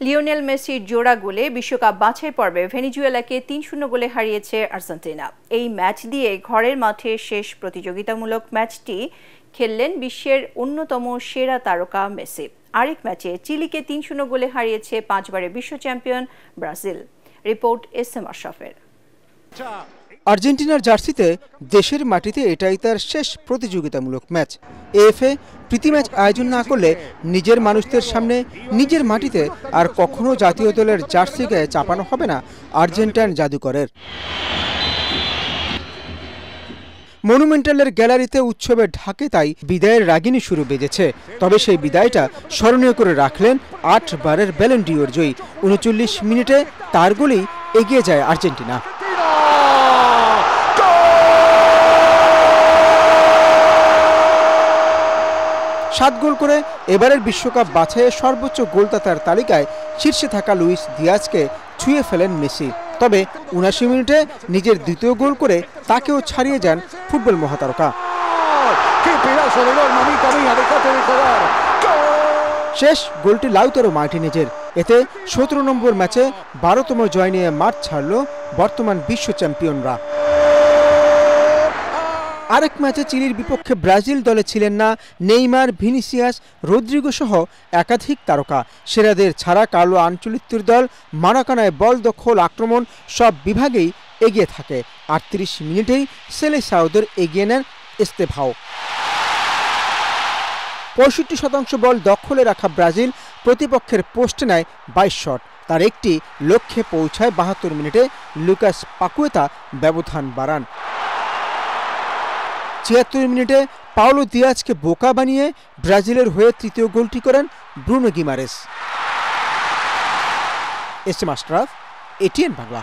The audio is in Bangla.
লিওনেল মেসির জোড়া গোলে বিশ্বকাপ বাছাই পর্বে ভেনেজুয়েলাকে ৩-০ গোলে হারিয়েছে আর্জেন্টিনা। এই ম্যাচ দিয়ে ঘরের মাঠে শেষ প্রতিযোগিতামূলক ম্যাচটি খেললেন বিশ্বের অন্যতম সেরা তারকা মেসি। আরেক ম্যাচে চিলিকে ৩-০ গোলে হারিয়েছে ৫ বারের বিশ্ব চ্যাম্পিয়ন ব্রাজিল। Report S. আশরাফের। আর্জেন্টিনার জার্সিতে দেশের মাটিতে এটাই তার শেষ প্রতিযোগিতামূলক ম্যাচ। এএফএ প্রীতি ম্যাচ আয়োজন না করলে নিজের মানুষদের সামনে নিজের মাটিতে আর কখনো জাতীয় দলের জার্সি গায়ে চাপানো হবে না আর্জেন্টাইন জাদুকরের। মনুমেন্টালের গ্যালারিতে উৎসবের ঢাকে তাই বিদায়ের রাগিনী শুরু বেজেছে। তবে সেই বিদায়টা স্মরণীয় করে রাখলেন ৮ বারের ব্যালন ডিওর জয়ী। ৩৯ মিনিটে তার গোলেই এগিয়ে যায় আর্জেন্টিনা। ৭ গোল করে এবারের বিশ্বকাপ বাছাইয়ে সর্বোচ্চ গোলদাতার তালিকায় শীর্ষে থাকা লুইস দিয়াজকে ছুঁয়ে ফেলেন মেসি। তবে ৭৯ মিনিটে নিজের দ্বিতীয় গোল করে তাকেও ছাড়িয়ে যান ফুটবল মহাতারকা। শেষ গোলটি লাউতারো মার্টিনেজের। এতে ১৭ নম্বর ম্যাচে ১২তম জয় নিয়ে মাঠ ছাড়ল বর্তমান বিশ্ব চ্যাম্পিয়নরা। আরেক ম্যাচে চিলির বিপক্ষে ব্রাজিল দলে ছিলেন না নেইমার, ভিনিসিয়াস, রদ্রিগো সহ একাধিক তারকা। সেরাদের ছাড়া কার্লো আনচেলত্তির দল মারাকানায় বল দখল, আক্রমণ সব বিভাগেই এগিয়ে থাকে। ৩৮ মিনিটেই সেলেসাওদের এগিয়ে নেন এস্তেভাও। ৬৫% বল দখলে রাখা ব্রাজিল প্রতিপক্ষের পোস্টে নেয় ২২ শট। তার একটি লক্ষ্যে পৌঁছায় ৭২ মিনিটে লুকাস পাকুয়েতা ব্যবধান বাড়ান। ৭৬ মিনিটে পাওলো দিয়াজকে বোকা বানিয়ে ব্রাজিলের হয়ে তৃতীয় গোলটি করেন Bruno Guimaraes. SM. Ashraf, ATN Bangla.